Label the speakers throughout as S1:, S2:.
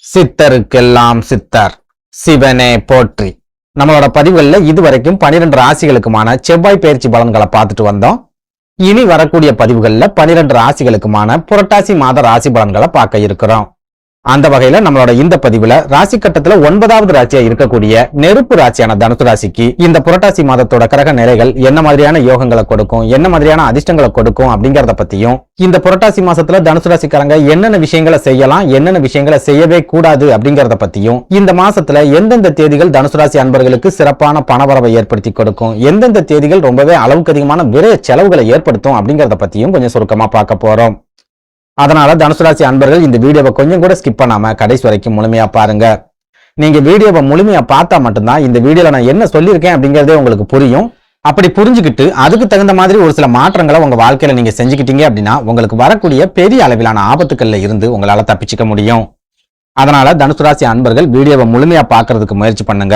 S1: சித்தருக்கெல்லாம் சித்தர் சிவனே போற்றி. நம்மளோட பதிவுகள்ல இதுவரைக்கும் 12 ராசிகளுக்குமான செவ்வாய் பயிற்சி பலன்களை பார்த்துட்டு வந்தோம். இனி வரக்கூடிய பதிவுகள்ல 12 ராசிகளுக்குமான புரட்டாசி மாத ராசி பலன்களை பார்க்க இருக்கிறோம். அந்த வகையில நம்மளோட இந்த பதிவுல ராசி கட்டத்துல 9வது ராசியா இருக்கக்கூடிய நெருப்பு ராசியான தனுசு ராசிக்கு இந்த புரட்டாசி மாதத்தோட கிரக நிலைகள் என்ன மாதிரியான யோகங்களை கொடுக்கும், என்ன மாதிரியான அதிர்ஷ்டங்களை கொடுக்கும் அப்படிங்கறத பத்தியும், இந்த புரட்டாசி மாசத்துல தனுசு ராசிக்காரங்க என்னென்ன விஷயங்களை செய்யலாம், என்னென்ன விஷயங்களை செய்யவே கூடாது அப்படிங்கறத பத்தியும், இந்த மாசத்துல எந்தெந்த தேதிகள் தனுசு ராசி அன்பர்களுக்கு சிறப்பான பணவரவை ஏற்படுத்தி கொடுக்கும், எந்தெந்த தேதிகள் ரொம்பவே அளவுக்கு அதிகமான விரைய செலவுகளை ஏற்படுத்தும் அப்படிங்கறத பத்தியும் கொஞ்சம் சுருக்கமா பார்க்க போறோம். அதனால தனுசு ராசி அன்பர்கள் இந்த வீடியோவை கொஞ்சம் கூட ஸ்கிப் பண்ணாம கடைசி வரைக்கும் முழுமையா பாருங்க. நீங்க வீடியோவை முழுமையா பார்த்தா மட்டும்தான் இந்த வீடியோல நான் என்ன சொல்லியிருக்கேன் அப்படிங்கறதே உங்களுக்கு புரியும். அப்படி புரிஞ்சுக்கிட்டு அதுக்கு தகுந்த மாதிரி ஒரு சில மாற்றங்களை உங்க வாழ்க்கையில நீங்க செஞ்சுக்கிட்டீங்க அப்படின்னா உங்களுக்கு வரக்கூடிய பெரிய அளவிலான ஆபத்துக்கள்ல இருந்து உங்களால தப்பிச்சுக்க முடியும். அதனால தனுசு ராசி அன்பர்கள் வீடியோவை முழுமையா பார்க்கறதுக்கு முயற்சி பண்ணுங்க.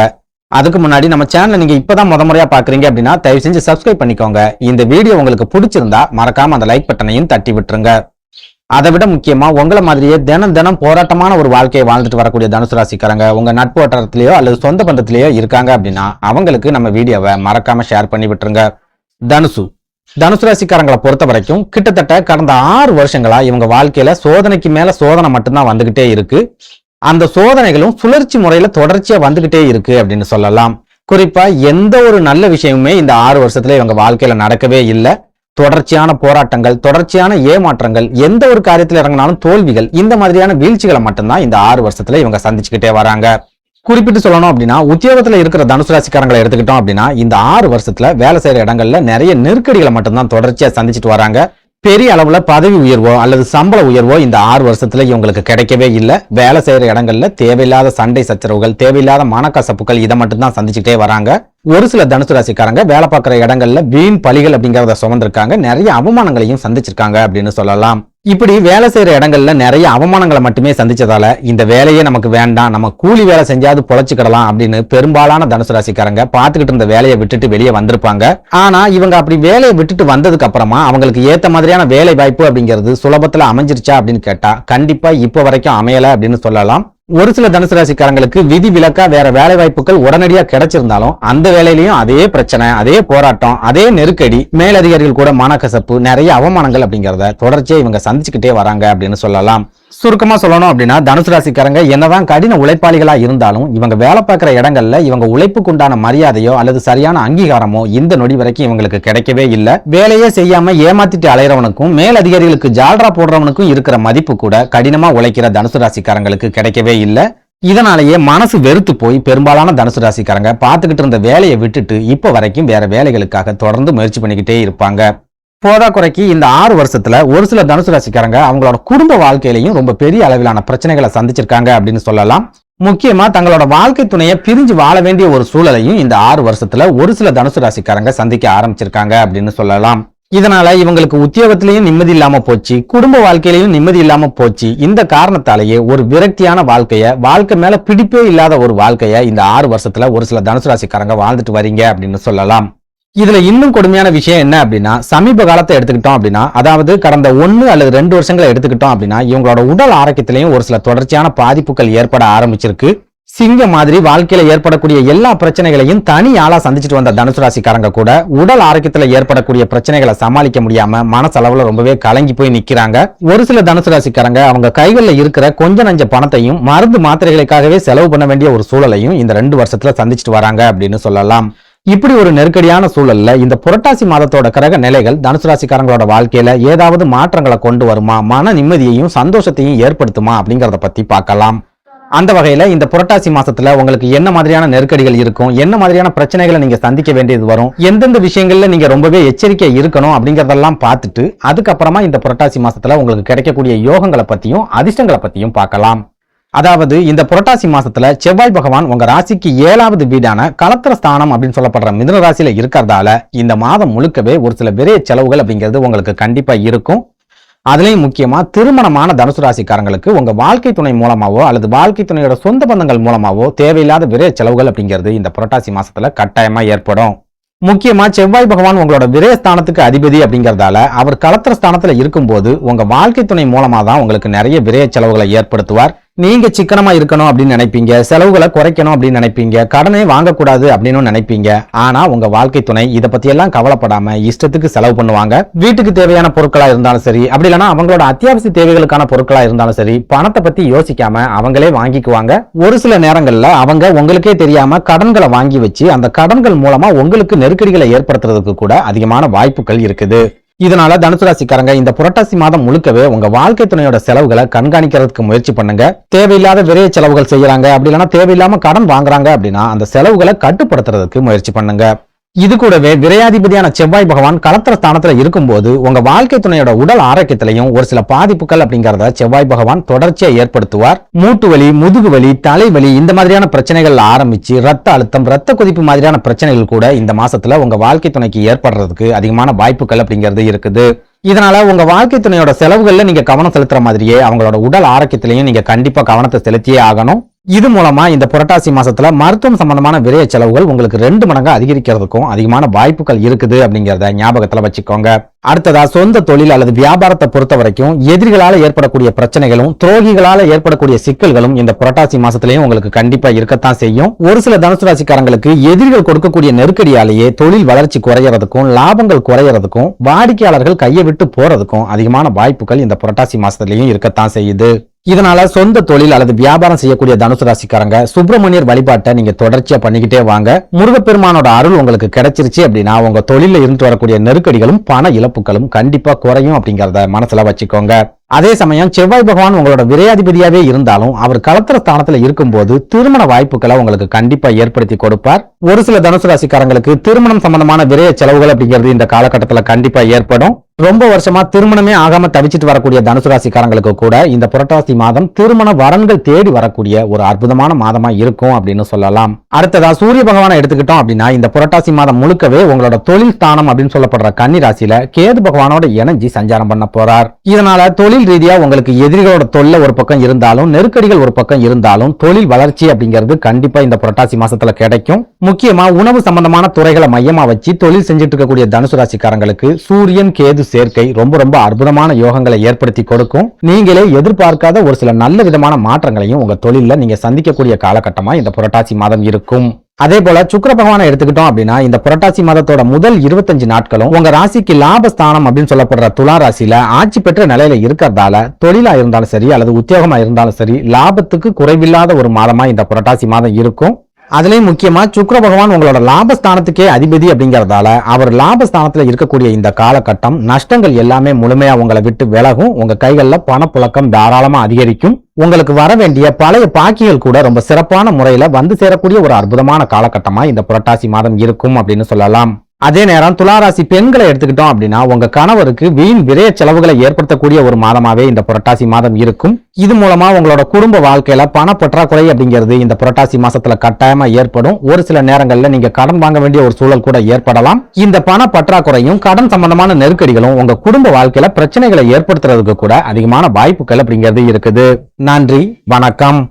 S1: அதுக்கு முன்னாடி நம்ம சேனலை நீங்க இப்பதான் முறையா பாக்குறீங்க அப்படின்னா தயவு செஞ்சு சப்ஸ்கிரைப் பண்ணிக்கோங்க. இந்த வீடியோ உங்களுக்கு பிடிச்சிருந்தா மறக்காம அந்த லைக் பட்டனையும் தட்டி விட்டுருங்க. அதை விட முக்கியமா உங்களை மாதிரியே தினம் போராட்டமான ஒரு வாழ்க்கையை வாழ்ந்துட்டு வரக்கூடிய தனுசு ராசிக்காரங்க உங்க நட்பு வட்டாரத்திலேயோ அல்லது சொந்த பந்தத்திலேயோ இருக்காங்க அப்படின்னா அவங்களுக்கு நம்ம வீடியோவை மறக்காம ஷேர் பண்ணி விட்டுருங்க. தனுசு ராசிக்காரங்களை பொறுத்த வரைக்கும் கிட்டத்தட்ட கடந்த 6 வருஷங்களா இவங்க வாழ்க்கையில சோதனைக்கு மேல சோதனை மட்டும்தான் வந்துகிட்டே இருக்கு. அந்த சோதனைகளும் சுழற்சி முறையில தொடர்ச்சியா வந்துகிட்டே இருக்கு அப்படின்னு சொல்லலாம். குறிப்பா எந்த ஒரு நல்ல விஷயமுமே இந்த 6 வருஷத்துல இவங்க வாழ்க்கையில நடக்கவே இல்லை. தொடர்ச்சியான போராட்டங்கள், தொடர்ச்சியான ஏமாற்றங்கள், எந்த ஒரு காரியத்தில் இறங்கினாலும் தோல்விகள், இந்த மாதிரியான வீழ்ச்சிகளை மட்டும்தான் இந்த 6 வருஷத்துல இவங்க சந்திச்சுக்கிட்டே வராங்க. குறிப்பிட்டு சொல்லணும் அப்படின்னா உத்தியோகத்துல இருக்கிற தனுசு ராசிக்காரங்களை எடுத்துக்கிட்டோம் அப்படின்னா இந்த 6 வருஷத்துல வேலை செய்யற இடங்கள்ல நிறைய நெருக்கடிகளை மட்டும்தான் தொடர்ச்சியா சந்திச்சுட்டு வராங்க. பெரிய அளவுல பதவி உயர்வோ அல்லது சம்பள உயர்வோ இந்த 6 வருஷத்துல இவங்களுக்கு கிடைக்கவே இல்லை. வேலை செய்யற இடங்கள்ல தேவையில்லாத சண்டை சச்சரவுகள், தேவையில்லாத மனக்கசப்புகள் இதை மட்டும்தான் சந்திச்சுட்டே வராங்க. ஒரு சில தனுசு ராசிக்காரங்க வேலை பார்க்குற இடங்கள்ல வீண் பழிகள் அப்படிங்கறத சுமந்திருக்காங்க, நிறைய அவமானங்களையும் சந்திச்சிருக்காங்க அப்படின்னு சொல்லலாம். இப்படி வேலை செய்யற இடங்கள்ல நிறைய அவமானங்களை மட்டுமே சந்திச்சதால இந்த வேலையே நமக்கு வேண்டாம், நம்ம கூலி வேலை செஞ்சாது பொழைச்சுக்கிடலாம் அப்படின்னு பெரும்பாலான தனுசு ராசிக்காரங்க பார்த்துக்கிட்டு இருந்த வேலையை விட்டுட்டு வெளியே வந்திருப்பாங்க. ஆனா இவங்க அப்படி வேலையை விட்டுட்டு வந்ததுக்கு அப்புறமா அவங்களுக்கு ஏத்த மாதிரியான வேலை வாய்ப்பு அப்படிங்கிறது சுலபத்துல அமைஞ்சிருச்சா அப்படின்னு கேட்டா கண்டிப்பா இப்ப வரைக்கும் அமையல அப்படின்னு சொல்லலாம். ஒரு சில தனுசு ராசிக்காரங்களுக்கு விதி விலக்கா வேற வேலை வாய்ப்புகள் உடனடியா கிடைச்சிருந்தாலும் அந்த வேலையிலையும் அதே பிரச்சனை, அதே போராட்டம், அதே நெருக்கடி, மேலதிகாரிகள் கூட மனக்கசப்பு, நிறைய அவமானங்கள் அப்படிங்கறத தொடர்ச்சியா இவங்க சந்திச்சுக்கிட்டே வராங்க அப்படின்னு சொல்லலாம். சுருக்கமா சொல்லணும் அப்படின்னா தனுசு ராசிக்காரங்க என்னதான் கடின உழைப்பாளிகளா இருந்தாலும் இவங்க வேலை பார்க்கிற இடங்கள்ல இவங்க உழைப்புக்கு உண்டான மரியாதையோ அல்லது சரியான அங்கீகாரமோ இந்த நொடி வரைக்கும் இவங்களுக்கு கிடைக்கவே இல்லை. வேலையே செய்யாம ஏமாத்திட்டு அலைறவனுக்கும் மேலதிகாரிகளுக்கு ஜால்ரா போடுறவனுக்கும் இருக்கிற மதிப்பு கூட கடினமா உழைக்கிற தனுசு ராசிக்காரங்களுக்கு கிடைக்கவே இல்லை. இதனாலேயே மனசு வெறுத்து போய் பெரும்பாலான தனுசு ராசிக்காரங்க பார்த்துக்கிட்டு இருந்த வேலையை விட்டுட்டு இப்ப வரைக்கும் வேற வேலைகளுக்காக தொடர்ந்து முயற்சி பண்ணிக்கிட்டே இருப்பாங்க. போதா குறைக்கு இந்த 6 வருஷத்துல ஒரு சில தனுசு ராசிக்காரங்க அவங்களோட குடும்ப வாழ்க்கையிலையும் ரொம்ப பெரிய அளவிலான பிரச்சனைகளை சந்திச்சிருக்காங்க அப்படின்னு சொல்லலாம். முக்கியமா தங்களோட வாழ்க்கை துணையை பிரிஞ்சு வாழ வேண்டிய ஒரு சூழலையும் இந்த 6 வருஷத்துல ஒரு சில தனுசு ராசிக்காரங்க சந்திக்க ஆரம்பிச்சிருக்காங்க அப்படின்னு சொல்லலாம். இதனால இவங்களுக்கு உத்தியோகத்திலையும் நிம்மதி இல்லாம போச்சு, குடும்ப வாழ்க்கையிலையும் நிம்மதி இல்லாம போச்சு. இந்த காரணத்தாலேயே ஒரு விரக்தியான வாழ்க்கை மேல பிடிப்பே இல்லாத ஒரு வாழ்க்கைய இந்த 6 வருஷத்துல ஒரு சில தனுசு ராசிக்காரங்க வாழ்ந்துட்டு வரீங்க அப்படின்னு சொல்லலாம். இதுல இன்னும் கொடுமையான விஷயம் என்ன அப்படின்னா சமீப காலத்தை எடுத்துக்கிட்டோம் அப்படின்னா, அதாவது கடந்த 1 அல்லது 2 வருஷங்களை எடுத்துக்கிட்டோம் அப்படின்னா இவங்களோட உடல் ஆரோக்கியத்திலையும் ஒரு சில தொடர்ச்சியான பாதிப்புகள் ஏற்பட ஆரம்பிச்சிருக்கு. சிங்க மாதிரி வாழ்க்கையில ஏற்படக்கூடிய எல்லா பிரச்சனைகளையும் தனி ஆளா சந்திச்சுட்டு வந்த தனுசு ராசிக்காரங்க கூட உடல் ஆரோக்கியத்துல ஏற்படக்கூடிய பிரச்சனைகளை சமாளிக்க முடியாம மனசளவுல ரொம்பவே கலங்கி போய் நிக்கிறாங்க. ஒரு சில தனுசு ராசிக்காரங்க அவங்க கைகள்ல இருக்கிற கொஞ்ச நஞ்ச பணத்தையும் மருந்து மாத்திரைகளுக்காகவே செலவு பண்ண வேண்டிய ஒரு சூழலையும் இந்த 2 வருஷத்துல சந்திச்சுட்டு வராங்க அப்படின்னு சொல்லலாம். இப்படி ஒரு நெருக்கடியான சூழல்ல இந்த புரட்டாசி மாதத்தோட கிரக நிலைகள் தனுசு ராசிக்காரங்களோட வாழ்க்கையில ஏதாவது மாற்றங்களை கொண்டு வருமா, மன நிம்மதியையும் சந்தோஷத்தையும் ஏற்படுத்துமா அப்படிங்கறத பத்தி பார்க்கலாம். அந்த வகையில இந்த புரட்டாசி மாசத்துல உங்களுக்கு என்ன மாதிரியான நெருக்கடிகள் இருக்கும், என்ன மாதிரியான பிரச்சனைகளை நீங்க சந்திக்க வேண்டியது வரும், எந்தெந்த விஷயங்கள்ல நீங்க ரொம்பவே எச்சரிக்கையா இருக்கணும் அப்படிங்கறதெல்லாம் பார்த்துட்டு அதுக்கப்புறமா இந்த புரட்டாசி மாசத்துல உங்களுக்கு கிடைக்கக்கூடிய யோகங்களை பத்தியும் அதிர்ஷ்டங்களை பத்தியும் பார்க்கலாம். அதாவது இந்த புரட்டாசி மாசத்துல செவ்வாய் பகவான் உங்க ராசிக்கு 7வது வீடான கலத்திர ஸ்தானம் அப்படின்னு சொல்லப்படுற மிதுன ராசியில இருக்கிறதால இந்த மாதம் முழுக்கவே ஒரு சில விரைய செலவுகள் அப்படிங்கிறது உங்களுக்கு கண்டிப்பா இருக்கும். அதுலயும் முக்கியமா திருமணமான தனுசு ராசிக்காரங்களுக்கு உங்க வாழ்க்கை துணை மூலமாவோ அல்லது வாழ்க்கை துணையோட சொந்த பந்தங்கள் மூலமாவோ தேவையில்லாத விரைய செலவுகள் அப்படிங்கிறது இந்த புரட்டாசி மாசத்துல கட்டாயமா ஏற்படும். முக்கியமா செவ்வாய் பகவான் உங்களோட விரயஸ்தானத்துக்கு அதிபதி அப்படிங்கறதால அவர் கலத்திர ஸ்தானத்துல இருக்கும்போது உங்க வாழ்க்கை துணை மூலமா தான் உங்களுக்கு நிறைய விரய செலவுகளை ஏற்படுத்துவார். நீங்க சிக்கனமா இருக்கணும் அப்படின்னு நினைப்பீங்க, செலவுகளை குறைக்கணும் அப்படின்னு நினைப்பீங்க, கடனை வாங்கக்கூடாது அப்படின்னு நினைப்பீங்க. ஆனா உங்க வாழ்க்கை துணை இத பத்தி எல்லாம் கவலைப்படாம இஷ்டத்துக்கு செலவு பண்ணுவாங்க. வீட்டுக்கு தேவையான பொருட்களா இருந்தாலும் சரி, அப்படி இல்லைன்னா அவங்களோட அத்தியாவசிய தேவைகளுக்கான பொருட்களா இருந்தாலும் சரி, பணத்தை பத்தி யோசிக்காம அவங்களே வாங்கிக்குவாங்க. ஒரு சில நேரங்கள்ல அவங்க உங்களுக்கே தெரியாம கடன்களை வாங்கி வச்சு அந்த கடன்கள் மூலமா உங்களுக்கு நெருக்கடிகளை ஏற்படுத்துறதுக்கு கூட அதிகமான வாய்ப்புகள் இருக்குது. இதனால தனுசு ராசிக்காரங்க இந்த புரட்டாசி மாதம் முழுக்கவே உங்க வாழ்க்கை துணையோட செலவுகளை கண்காணிக்கிறதுக்கு முயற்சி பண்ணுங்க. தேவையில்லாத விரைய செலவுகள் செய்யறாங்க, அப்படி இல்லைன்னா தேவையில்லாம கடன் வாங்குறாங்க அப்படின்னா அந்த செலவுகளை கட்டுப்படுத்துறதுக்கு முயற்சி பண்ணுங்க. இது கூடவே விரையாதிபதியான செவ்வாய் பகவான் களத்திர ஸ்தானத்துல இருக்கும்போது உங்க வாழ்க்கை துணையோட உடல் ஆரோக்கியத்திலையும் ஒரு சில பாதிப்புகள் அப்படிங்கறத செவ்வாய் பகவான் தொடர்ச்சியா ஏற்படுத்துவார். மூட்டு வலி, முதுகு வலி, தலைவலி இந்த மாதிரியான பிரச்சனைகள் ஆரம்பிச்சு ரத்த அழுத்தம், ரத்த கொதிப்பு மாதிரியான பிரச்சனைகள் கூட இந்த மாசத்துல உங்க வாழ்க்கை துணைக்கு ஏற்படுறதுக்கு அதிகமான வாய்ப்புகள் அப்படிங்கிறது இருக்குது. இதனால உங்க வாழ்க்கை துணையோட செலவுகள்ல நீங்க கவனம் செலுத்துற மாதிரியே அவங்களோட உடல் ஆரோக்கியத்திலையும் நீங்க கண்டிப்பா கவனத்தை செலுத்தியே ஆகணும். இது மூலமா இந்த புரட்டாசி மாசத்துல மருத்துவம் சம்பந்தமான விரைய செலவுகள் உங்களுக்கு 2 மடங்கு அதிகரிக்கிறதுக்கும் அதிகமான வாய்ப்புகள் இருக்குது அப்படிங்கறத ஞாபகத்துல வச்சுக்கோங்க. அடுத்ததா சொந்த தொழில் அல்லது வியாபாரத்தை பொறுத்த வரைக்கும் எதிரிகளால ஏற்படக்கூடிய பிரச்சனைகளும் துரோகிகளால ஏற்படக்கூடிய சிக்கல்களும் இந்த புரட்டாசி மாசத்திலையும் உங்களுக்கு கண்டிப்பா இருக்கத்தான் செய்யும். ஒரு சில தனுசு ராசிக்காரங்களுக்கு எதிரிகள் கொடுக்கக்கூடிய நெருக்கடியாலேயே தொழில் வளர்ச்சி குறையறதுக்கும் லாபங்கள் குறையறதுக்கும் வாடிக்கையாளர்கள் கையை விட்டு போறதுக்கும் அதிகமான வாய்ப்புகள் இந்த புரட்டாசி மாசத்திலையும் இருக்கத்தான் செய்யுது. இதனால சொந்த தொழில் அல்லது வியாபாரம் செய்யக்கூடிய தனுசு ராசிக்காரங்க சுப்பிரமணியர் வழிபாட்டை நீங்க தொடர்ச்சியா பண்ணிக்கிட்டே வாங்க. முருகப்பெருமானோட அருள் உங்களுக்கு கிடைச்சிருச்சு அப்படின்னா உங்க தொழில இருந்து வரக்கூடிய நெருக்கடிகளும் பண இழப்புகளும் கண்டிப்பா குறையும் அப்படிங்கறத மனசுல வச்சுக்கோங்க. அதே சமயம் செவ்வாய் பகவான் உங்களோட விரையாதிபதியாவே இருந்தாலும் அவர் களத்திர ஸ்தானத்துல இருக்கும்போது திருமண வாய்ப்புகளை உங்களுக்கு கண்டிப்பா ஏற்படுத்தி கொடுப்பார். ஒரு சில தனுசு ராசிக்காரங்களுக்கு திருமணம் சம்பந்தமான விரைய செலவுகள் அப்படிங்கிறது இந்த காலகட்டத்துல கண்டிப்பா ஏற்படும். ரொம்ப வருஷமா திருமணமே ஆகாம தவிச்சிட்டு வரக்கூடிய தனுசு ராசிக்காரங்களுக்கு கூட இந்த புரட்டாசி மாதம் திருமண வரன்கள் தேடி வரக்கூடிய ஒரு அற்புதமான மாதமா இருக்கும் அப்படின்னு சொல்லலாம். அடுத்ததா சூரிய பகவானை எடுத்துக்கிட்டோம் அப்படின்னா இந்த புரட்டாசி மாதம் முழுக்கவே உங்களோட தொழில் ஸ்தானம் அப்படின்னு சொல்லப்படுற கன்னி ராசியில கேது பகவானோட இணைஞ்சி சஞ்சாரம் பண்ண போறார். இதனால தொழில் ரீதியா உங்களுக்கு எதிரிகளோட தொல்லை ஒரு பக்கம் இருந்தாலும் நெருக்கடிகள் ஒரு பக்கம் இருந்தாலும் தொழில் வளர்ச்சி அப்படிங்கிறது கண்டிப்பா இந்த புரட்டாசி மாசத்துல கிடைக்கும். முக்கியமா உணவு சம்பந்தமான துறைகளை மையமா வச்சு தொழில் செஞ்சுட்டு இருக்கக்கூடிய தனுசு ராசிக்காரங்களுக்கு சூரியன் கேது சேர்க்கை ரொம்ப ரொம்ப அற்புதமான யோகங்களை ஏற்படுத்தி கொடுக்கும். நீங்களே எதிர்பார்க்காத ஒரு சில நல்ல விதமான மாற்றங்களையும் உங்க தொழில நீங்க சந்திக்கக்கூடிய காலகட்டமா இந்த புரட்டாசி மாதம் இருக்கும். அதே போல சுக்கிர பகவானை எடுத்துக்கிட்டோம் அப்படின்னா இந்த புரட்டாசி மாதத்தோட முதல் 25 நாட்களும் உங்க ராசிக்கு லாபஸ்தானம் அப்படின்னு சொல்லப்படுற துலா ராசியில ஆட்சி பெற்ற நிலையில இருக்கிறதால தொழிலா இருந்தாலும் சரி அல்லது உத்தியோகமா இருந்தாலும் சரி லாபத்துக்கு குறைவில்லாத ஒரு மாதமா இந்த புரட்டாசி மாதம் இருக்கும். அதுலயும் முக்கியமா சுக்கிர பகவான் உங்களோட லாபஸ்தானத்துக்கே அதிபதி அப்படிங்கறதால அவர் லாபஸ்தானத்துல இருக்கக்கூடிய இந்த காலகட்டம் நஷ்டங்கள் எல்லாமே முழுமையா உங்களை விட்டு விலகும். உங்க கைகள்ல பணப்புழக்கம் தாராளமா அதிகரிக்கும். உங்களுக்கு வர வேண்டிய பழைய பாக்கிகள் கூட ரொம்ப சிறப்பான முறையில வந்து சேரக்கூடிய ஒரு அற்புதமான காலகட்டமா இந்த புரட்டாசி மாதம் இருக்கும் அப்படின்னு சொல்லலாம். அதே நேரம் துளாராசி பெண்களை எடுத்துக்கிட்டோம் அப்படின்னா உங்க கணவருக்கு வீண் விரைய செலவுகளை ஏற்படுத்தக்கூடிய ஒரு மாதமாவே இந்த புரட்டாசி மாதம் இருக்கும். இது மூலமா உங்களோட குடும்ப வாழ்க்கையில பண பற்றாக்குறை அப்படிங்கிறது இந்த புரட்டாசி மாசத்துல கட்டாயமா ஏற்படும். ஒரு சில நேரங்கள்ல நீங்க கடன் வாங்க வேண்டிய ஒரு சூழல் கூட ஏற்படலாம். இந்த பண பற்றாக்குறையும் கடன் சம்பந்தமான நெருக்கடிகளும் உங்க குடும்ப வாழ்க்கையில பிரச்சனைகளை ஏற்படுத்துறதுக்கு கூட அதிகமான வாய்ப்புகள் அப்படிங்கிறது இருக்குது. நன்றி, வணக்கம்.